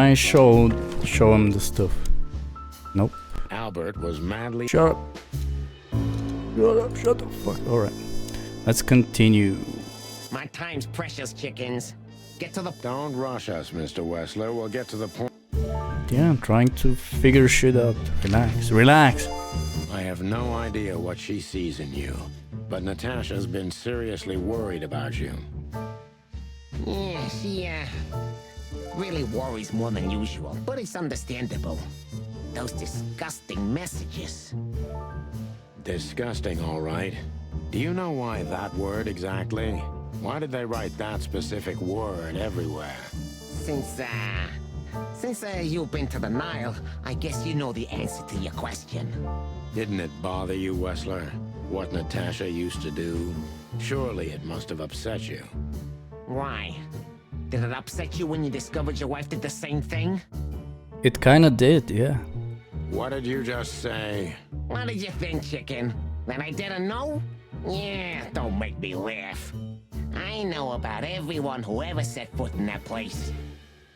I show him the stuff? Nope. Albert was madly... Shut up. Shut the fuck. Alright. Let's continue. My time's precious, chickens. Get to the... Don't rush us, Mr. Wessler. We'll get to the point. Yeah, I'm trying to figure shit out. Relax. Relax. I have no idea what she sees in you, but Natasha's been seriously worried about you. Yeah, she, really worries more than usual, but it's understandable. Those disgusting messages. Disgusting, all right. Do you know why that word exactly? Why did they write that specific word everywhere? Since you've been to the Nile, I guess you know the answer to your question. Didn't it bother you, Wessler? What Natasha used to do? Surely it must have upset you. Why? Did it upset you when you discovered your wife did the same thing? It kinda did, yeah. What did you just say? What did you think, chicken? That I didn't know? Yeah, don't make me laugh. I know about everyone who ever set foot in that place.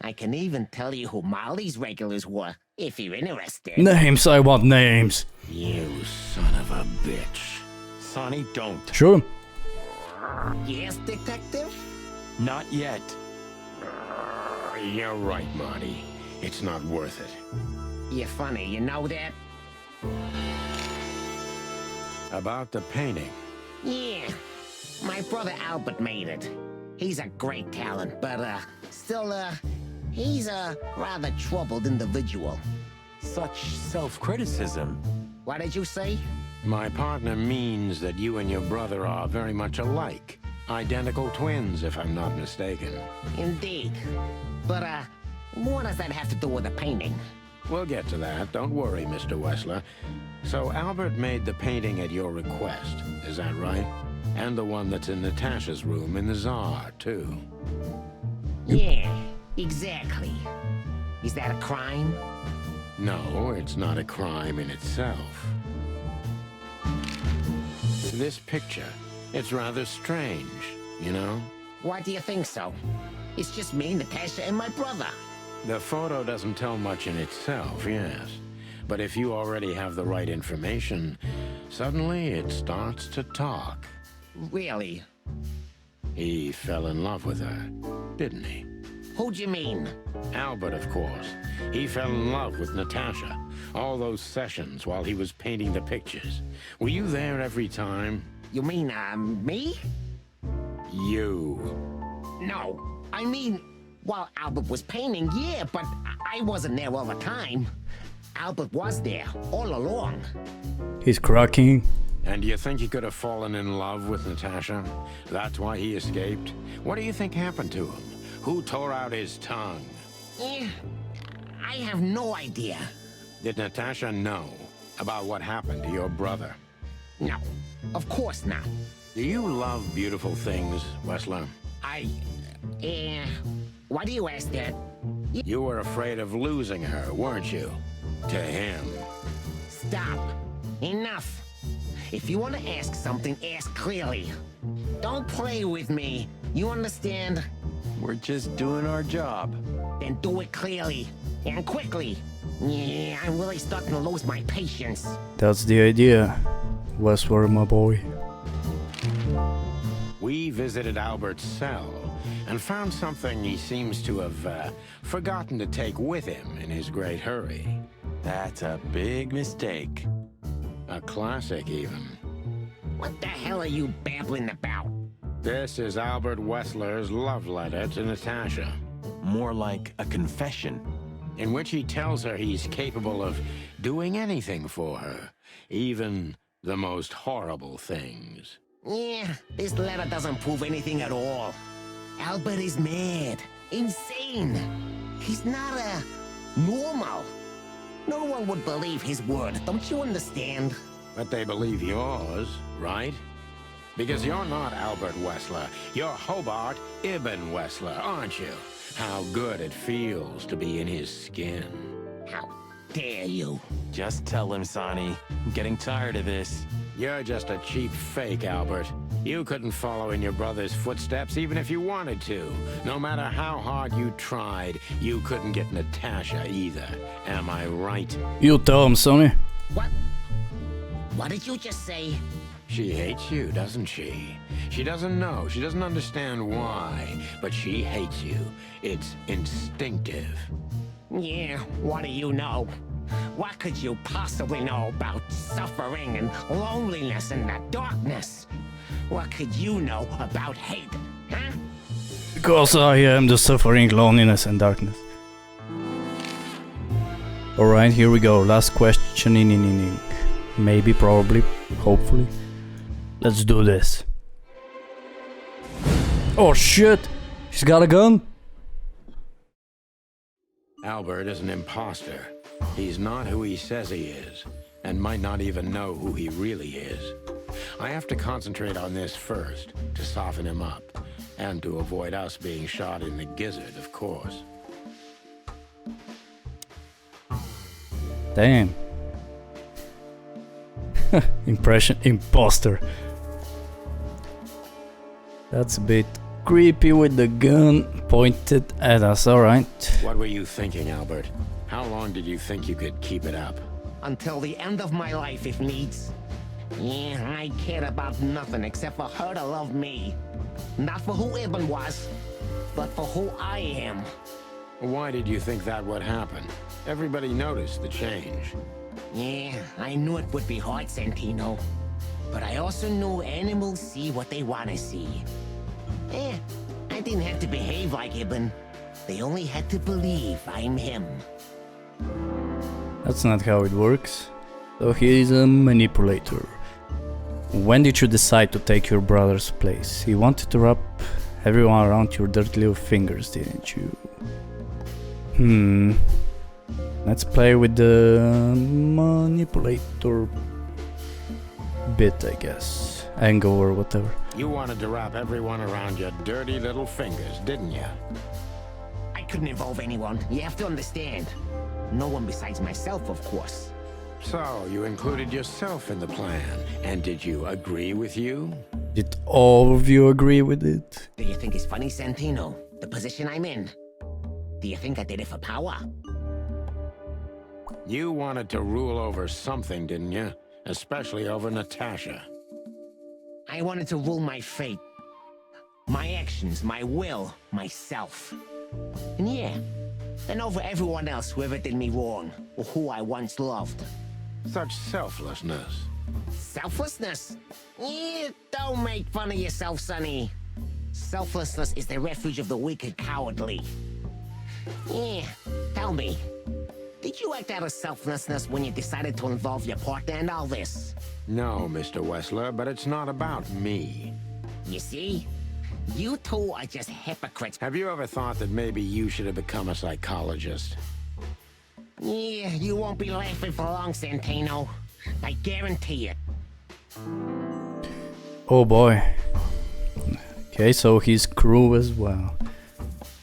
I can even tell you who Molly's regulars were, if you're interested. Names, I want names. You son of a bitch. Sonny, don't. Sure. Yes, detective? Not yet. You're right, Marty. It's not worth it. You're funny, you know that? About the painting. Yeah. My brother Albert made it. He's a great talent, but, still, he's a rather troubled individual. Such self-criticism. What did you say? My partner means that you and your brother are very much alike. Identical twins, if I'm not mistaken. Indeed. But, what does that have to do with the painting? We'll get to that. Don't worry, Mr. Wessler. So Albert made the painting at your request, is that right? And the one that's in Natasha's room in the Tsar, too. Yeah, exactly. Is that a crime? No, it's not a crime in itself. This picture, it's rather strange, you know? Why do you think so? It's just me, Natasha, and my brother. The photo doesn't tell much in itself, yes. But if you already have the right information, suddenly it starts to talk. Really? He fell in love with her, didn't he? Who'd you mean? Albert, of course. He fell in love with Natasha. All those sessions while he was painting the pictures. Were you there every time? You mean, me? You. No, I mean, while Albert was painting, yeah, but I wasn't there all the time. Albert was there, all along. He's cracking. And you think he could have fallen in love with Natasha? That's why he escaped? What do you think happened to him? Who tore out his tongue? I have no idea. Did Natasha know about what happened to your brother? No, of course not. Do you love beautiful things, Wessler? Why do you ask that? You were afraid of losing her, weren't you? To him. Stop. Enough. If you want to ask something, ask clearly. Don't play with me. You understand? We're just doing our job. Then do it clearly. And quickly. Yeah, I'm really starting to lose my patience. That's the idea. Westward, my boy. We visited Albert's cell and found something he seems to have forgotten to take with him in his great hurry. That's a big mistake. A classic, even. What the hell are you babbling about? This is Albert Wessler's love letter to Natasha, More like a confession. in which he tells her he's capable of doing anything for her, even the most horrible things. Yeah, this letter doesn't prove anything at all. Albert is mad. Insane. He's not, normal. No one would believe his word, don't you understand? But they believe yours, right? Because you're not Albert Wessler. You're Hobart Ibn Wessler, aren't you? How good it feels to be in his skin. How dare you? Just tell him, Sonny. I'm getting tired of this. You're just a cheap fake, Albert. You couldn't follow in your brother's footsteps even if you wanted to. No matter how hard you tried, you couldn't get Natasha either. Am I right? You tell him, Sonny. What? What did you just say? She hates you, doesn't she? She doesn't know. She doesn't understand why. But she hates you. It's instinctive. Yeah, what do you know? What could you possibly know about suffering and loneliness and the darkness? What could you know about hate, huh? Because I am the suffering, loneliness and darkness. Alright, here we go. Last question. Maybe, probably, hopefully. Let's do this. Oh shit! He's got a gun? Albert is an imposter. He's not who he says he is, and might not even know who he really is. I have to concentrate on this first, to soften him up, and to avoid us being shot in the gizzard, of course. Damn. Impression imposter. That's a bit creepy with the gun pointed at us, alright. What were you thinking, Albert? How long did you think you could keep it up? Until the end of my life, if needs. Yeah, I cared about nothing except for her to love me. Not for who Ibn was, but for who I am. Why did you think that would happen? Everybody noticed the change. Yeah, I knew it would be hard, Santino. But I also knew animals see what they want to see. Eh, I didn't have to behave like Ibn. They only had to believe I'm him. That's not how it works. So he is a manipulator. When did you decide to take your brother's place? He wanted to wrap everyone around your dirty little fingers, didn't you? Let's play with the manipulator bit, I guess. Angle or whatever. You wanted to wrap everyone around your dirty little fingers, didn't you? I couldn't involve anyone. You have to understand. No one besides myself, of course. So, you included yourself in the plan, and did you agree with you? Did all of you agree with it? Do you think it's funny, Santino? The position I'm in? Do you think I did it for power? You wanted to rule over something, didn't you? Especially over Natasha. I wanted to rule my fate. My actions, my will, myself. And yeah, and over everyone else who ever did me wrong, or who I once loved. Such selflessness. Selflessness? Yeah, don't make fun of yourself, Sonny. Selflessness is the refuge of the weak and cowardly. Yeah, tell me, did you act out of selflessness when you decided to involve your partner in all this? No, Mr. Wessler, but it's not about me. You see? You two are just hypocrites. Have you ever thought that maybe you should have become a psychologist? Yeah, you won't be laughing for long, Santino. I guarantee it. Oh boy. Okay, so he's crew as well.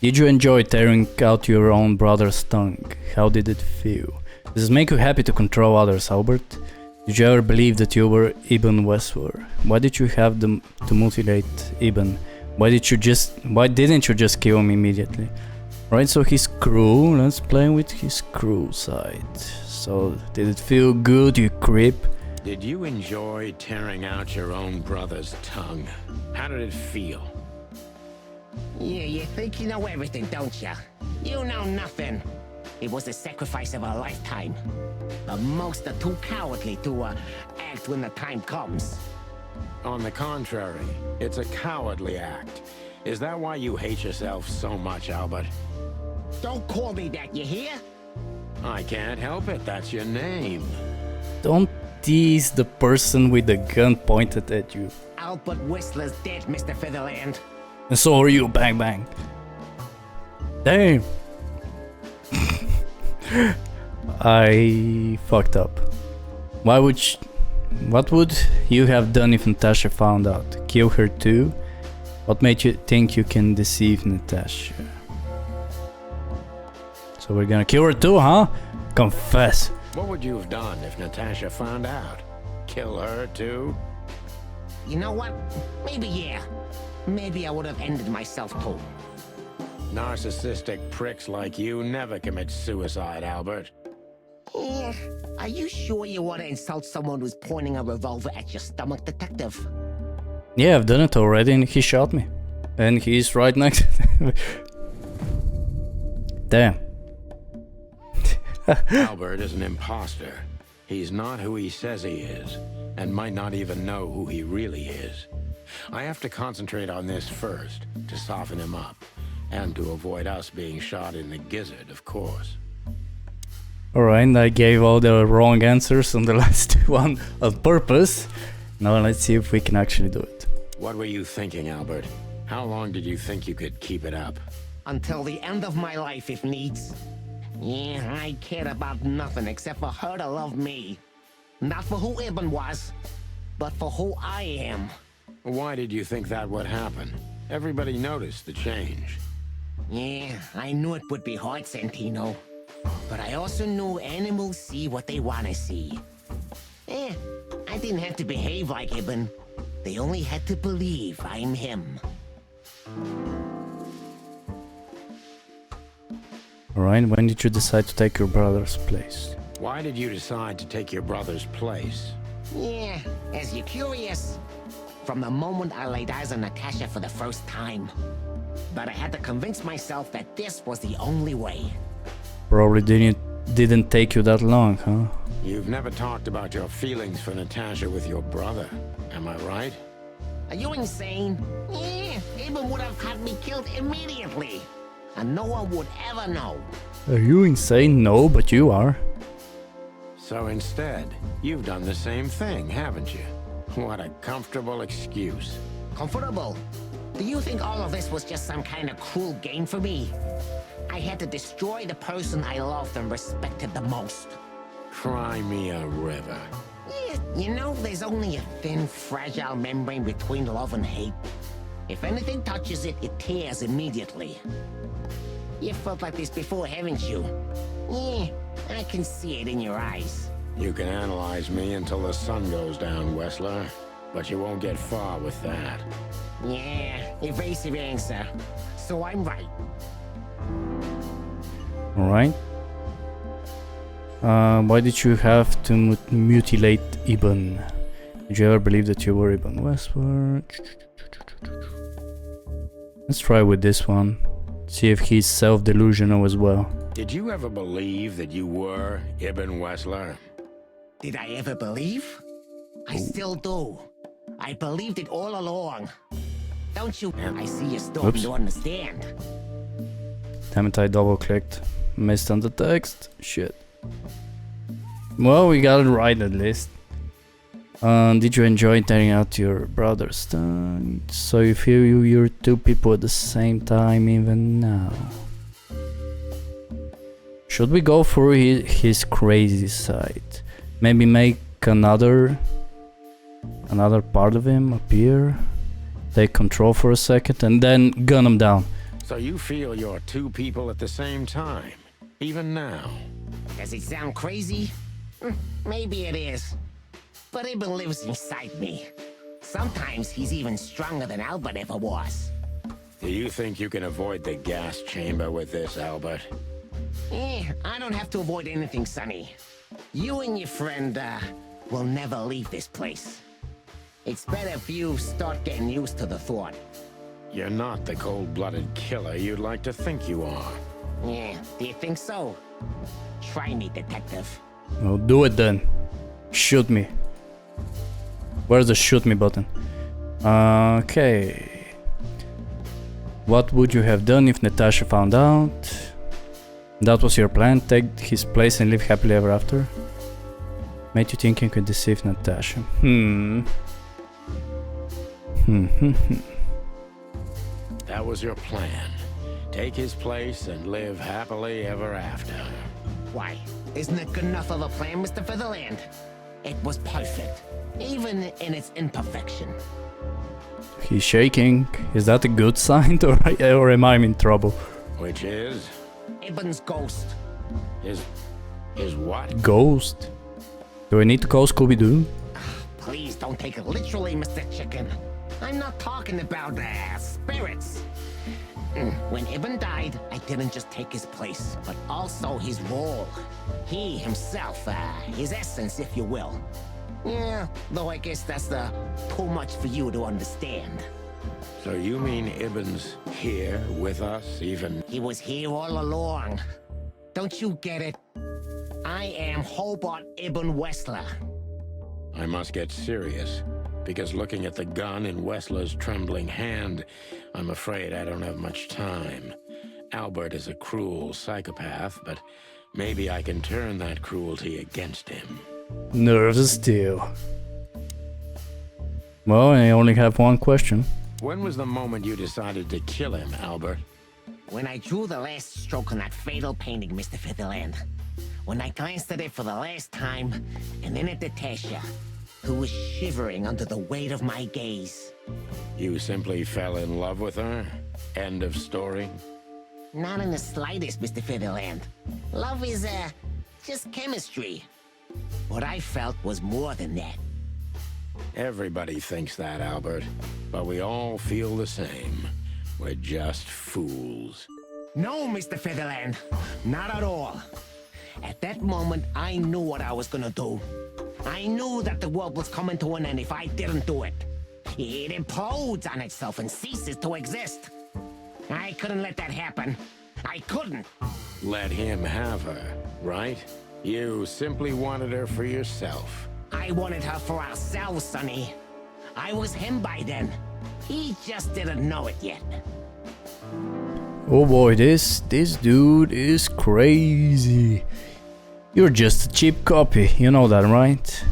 Did you enjoy tearing out your own brother's tongue? How did it feel? Does it make you happy to control others, Albert? Did you ever believe that you were Ibn Wessler? Why did you have them to mutilate Ibn? Why didn't you just kill him immediately? Right, so his crew, let's play with his crew side. So, did it feel good, you creep? Did you enjoy tearing out your own brother's tongue? How did it feel? Yeah, you think you know everything, don't ya? You know nothing. It was the sacrifice of a lifetime. But most are too cowardly to act when the time comes. On the contrary, it's a cowardly act. Is that why you hate yourself so much, Albert? Don't call me that, you hear? I can't help it, that's your name. Don't tease the person with the gun pointed at you. Albert Wessler's dead, Mr. Featherland. And so are you, bang bang. Damn. I fucked up. What would you have done if Natasha found out? Kill her too? What made you think you can deceive Natasha? So we're gonna kill her too, huh? Confess. What would you have done if Natasha found out? Kill her too? you know what? Maybe yeah. Maybe I would have ended myself too. Narcissistic pricks like you never commit suicide, Albert. Yeah. Are you sure you want to insult someone who's pointing a revolver at your stomach, detective? Yeah, I've done it already and he shot me. And he's right next to me. Damn. Albert is an imposter. He's not who he says he is, and might not even know who he really is. I have to concentrate on this first, to soften him up, and to avoid us being shot in the gizzard, of course. Alright, I gave all the wrong answers on the last one on purpose. Now let's see if we can actually do it. What were you thinking, Albert? How long did you think you could keep it up? Until the end of my life, if needs. Yeah, I cared about nothing except for her to love me. Not for who Ibn was, but for who I am. Why did you think that would happen? Everybody noticed the change. Yeah, I knew it would be hard, Santino. But I also knew animals see what they want to see. Eh, I didn't have to behave like Ibn. They only had to believe I'm him. Alright, when did you decide to take your brother's place? Why did you decide to take your brother's place? Yeah, as you're curious, from the moment I laid eyes on Natasha for the first time. But I had to convince myself that this was the only way. Probably didn't take you that long, huh? You've never talked about your feelings for Natasha with your brother, am I right? Are you insane? Yeah, Ibn would have had me killed immediately. And no one would ever know. Are you insane? No, but you are. So instead, you've done the same thing, haven't you? What a comfortable excuse. Comfortable? Do you think all of this was just some kind of cruel game for me? I had to destroy the person I loved and respected the most. Cry me a river. Yeah, you know, there's only a thin, fragile membrane between love and hate. If anything touches it, it tears immediately. You felt like this before, haven't you? Yeah, I can see it in your eyes. You can analyze me until the sun goes down, Wessler, but you won't get far with that. Yeah, evasive answer. So I'm right. Alright. Why did you have to mutilate Ibn? Did you ever believe that you were Ibn Wessler? Let's try with this one. See if he's self-delusional as well. Did you ever believe that you were Ibn Wessler? Did I ever believe? I still do. I believed it all along. Don't you? I see you're starting Oops. to understand. Damn it, I double-clicked. Missed on the text. Shit. Well, we got it right at least. Did you enjoy tearing out your brother's tongue? So you feel you're two people at the same time even now. Should we go through his crazy side? Maybe make another part of him appear? Take control for a second and then gun him down. So you feel you're two people at the same time, even now? Does it sound crazy? Maybe it is. But Ibn lives inside me. Sometimes he's even stronger than Albert ever was. Do you think you can avoid the gas chamber with this, Albert? I don't have to avoid anything, Sonny. You and your friend, will never leave this place. It's better if you start getting used to the thought. You're not the cold-blooded killer you'd like to think you are. Yeah, do you think so? Try me, detective. Well, do it then. Shoot me. Where's the shoot me button? Okay. What would you have done if Natasha found out? That was your plan? Take his place and live happily ever after? Made you think you could deceive Natasha. That was your plan. Take his place and live happily ever after. Why? Isn't it good enough of a plan, Mr. Featherland? It was perfect, even in its imperfection. He's shaking. Is that a good sign or am I in trouble? Which is? Ibn's ghost. Is what? Ghost? Do I need to call Scooby-Doo? Please don't don't take it literally, Mr. Chicken. I'm not talking about spirits. When Ibn died, I didn't just take his place, but also his role. He himself, his essence, if you will. Yeah, though I guess that's too much for you to understand. So you mean Ibn's here with us, even? He was here all along. Don't you get it? I am Hobart Ibn Wessler. I must get serious, because looking at the gun in Wessler's trembling hand, I'm afraid I don't have much time. Albert is a cruel psychopath, but maybe I can turn that cruelty against him. Nerves of steel. Well, I only have one question. When was the moment you decided to kill him, Albert? When I drew the last stroke on that fatal painting, Mr. Featherland. When I glanced at it for the last time, and then at Natasha, who was shivering under the weight of my gaze. You simply fell in love with her? End of story? Not in the slightest, Mr. Featherland. Love is, just chemistry. What I felt was more than that. Everybody thinks that, Albert, but we all feel the same. We're just fools. No, Mr. Featherland, not at all. At that moment, I knew what I was gonna do. I knew that the world was coming to an end if I didn't do it. It implodes on itself and ceases to exist. I couldn't let that happen. I couldn't. Let him have her, right? You simply wanted her for yourself. I wanted her for ourselves, Sonny. I was him by then. He just didn't know it yet. Oh boy, this dude is crazy. You're just a cheap copy, you know that, right?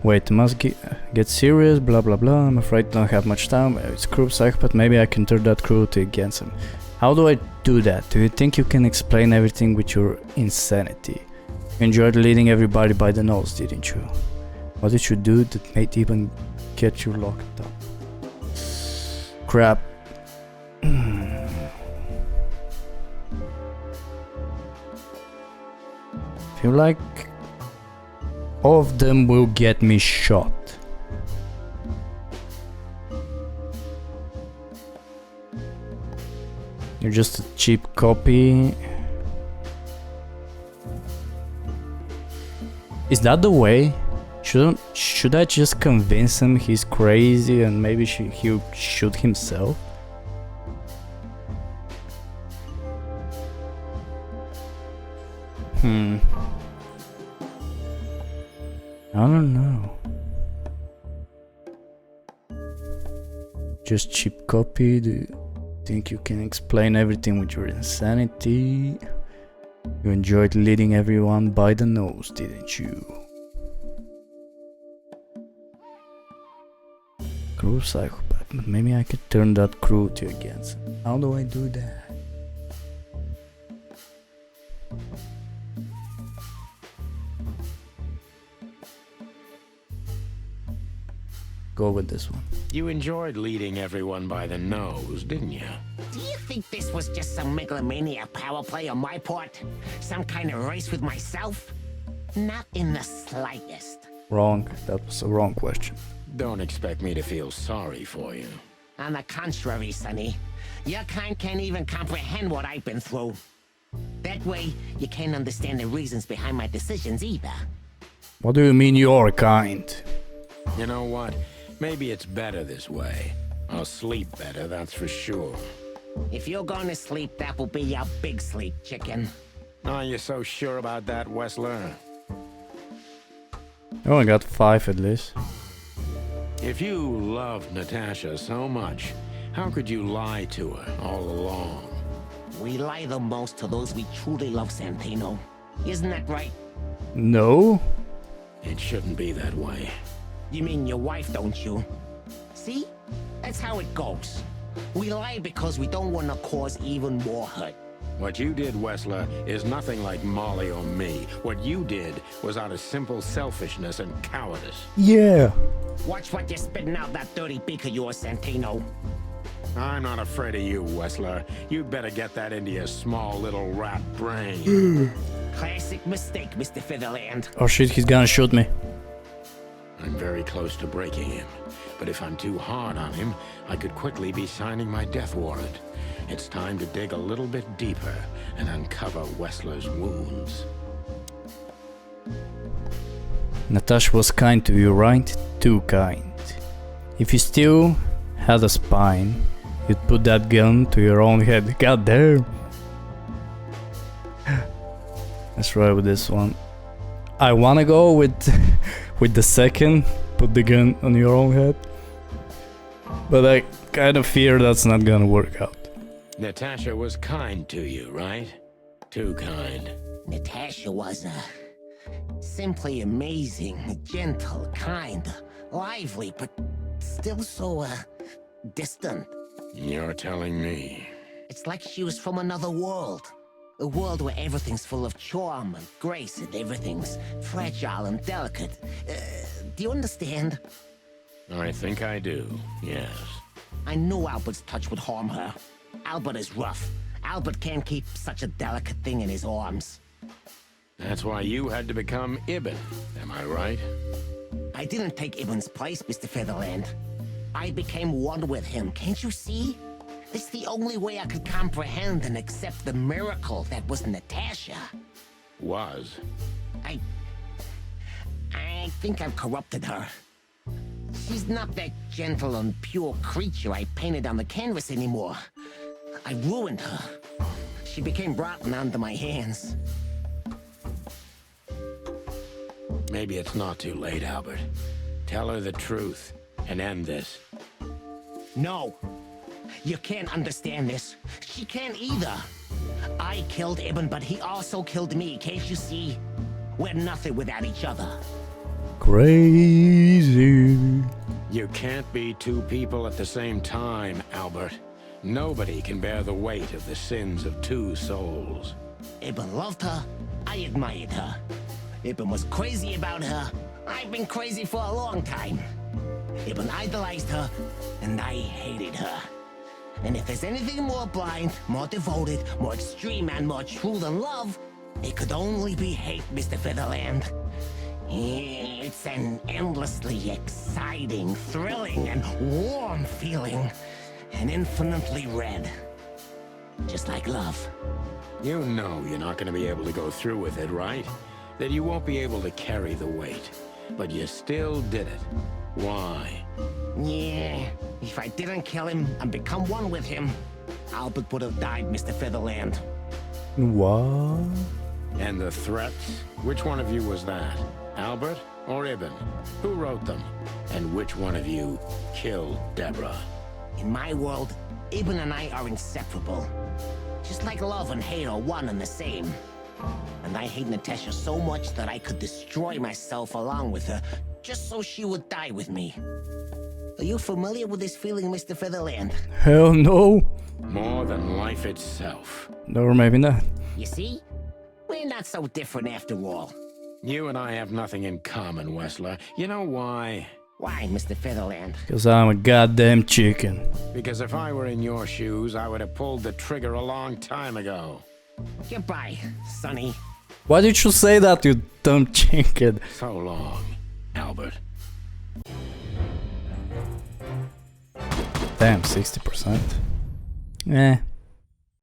Wait, must get serious, blah blah blah. I'm afraid I don't have much time. It's cruel psychopath, maybe I can turn that cruelty against him. How do I do that? Do you think you can explain everything with your insanity? You enjoyed leading everybody by the nose, didn't you? What did you do that made even get you locked up? Crap. Feel like all of them will get me shot. You're just a cheap copy. Is that the way? Should I just convince him he's crazy and maybe he'll shoot himself? I don't know. Just cheap copy. Do you think you can explain everything with your insanity? You enjoyed leading everyone by the nose, didn't you? Cruel psychopath, but maybe I could turn that cruelty against him. How do I do that? Go with this one. You enjoyed leading everyone by the nose, didn't you? Do you think this was just some megalomaniac power play on my part? Some kind of race with myself? Not in the slightest. Wrong. That was a wrong question. Don't expect me to feel sorry for you. On the contrary, Sonny. Your kind can't even comprehend what I've been through. That way, you can't understand the reasons behind my decisions either. What do you mean your kind? You know what? Maybe it's better this way. I'll sleep better, that's for sure. If you're going to sleep, that will be your big sleep, chicken. Are you so sure about that, Wessler? I only got 5 at least. If you loved Natasha so much, how could you lie to her all along? We lie the most to those we truly love, Santino. Isn't that right? No? It shouldn't be that way. You mean your wife, don't you? See? That's how it goes. We lie because we don't want to cause even more hurt. What you did, Wessler, is nothing like Molly or me. What you did was out of simple selfishness and cowardice. Yeah. Watch what you're spitting out that dirty beak of yours, Santino. I'm not afraid of you, Wessler. You'd better get that into your small little rat brain. Classic mistake, Mr. Featherland. Oh shit, he's gonna shoot me. I'm very close to breaking him. But if I'm too hard on him, I could quickly be signing my death warrant. It's time to dig a little bit deeper and uncover Wessler's wounds. Natasha was kind to you, right? Too kind. If you still had a spine, you'd put that gun to your own head. God damn. Let's try with this one. I wanna go with with the second, put the gun on your own head. But I kind of fear that's not gonna work out. Natasha was kind to you, right? Too kind. Natasha was, simply amazing, gentle, kind, lively, but still so, distant. You're telling me. It's like she was from another world. A world where everything's full of charm and grace and everything's fragile and delicate. Do you understand? I think I do, yes. I knew Albert's touch would harm her. Albert is rough. Albert can't keep such a delicate thing in his arms. That's why you had to become Ibn, am I right? I didn't take Ibn's place, Mr. Featherland. I became one with him, can't you see? It's the only way I could comprehend and accept the miracle that was Natasha. Was? I think I've corrupted her. She's not that gentle and pure creature I painted on the canvas anymore. I ruined her. She became rotten under my hands. Maybe it's not too late, Albert. Tell her the truth and end this. No. You can't understand this. She can't either. I killed Ibn, but he also killed me, can't you see? We're nothing without each other. Crazy. You can't be two people at the same time, Albert. Nobody can bear the weight of the sins of two souls. Ibn loved her. I admired her. Ibn was crazy about her. I've been crazy for a long time. Ibn idolized her, and I hated her. And if there's anything more blind, more devoted, more extreme, and more true than love, it could only be hate, Mr. Featherland. It's an endlessly exciting, thrilling, and warm feeling. And infinitely red. Just like love. You know you're not going to be able to go through with it, right? That you won't be able to carry the weight. But you still did it. Why? Yeah, if I didn't kill him and become one with him, Albert would have died, Mr. Featherland. What? And the threats? Which one of you was that? Albert or Ibn? Who wrote them? And which one of you killed Deborah? In my world, Ibn and I are inseparable. Just like love and hate are one and the same. And I hate Natasha so much that I could destroy myself along with her, just so she would die with me. Are you familiar with this feeling, Mr. Featherland? Hell no. More than life itself. Or maybe not. You see? We're not so different after all. You and I have nothing in common, Wessler. You know why? Why, Mr. Featherland? Because I'm a goddamn chicken. Because if I were in your shoes, I would have pulled the trigger a long time ago. Goodbye, Sonny. Why did you say that, you dumb chicken? So long, Albert. Damn, 60%. Eh.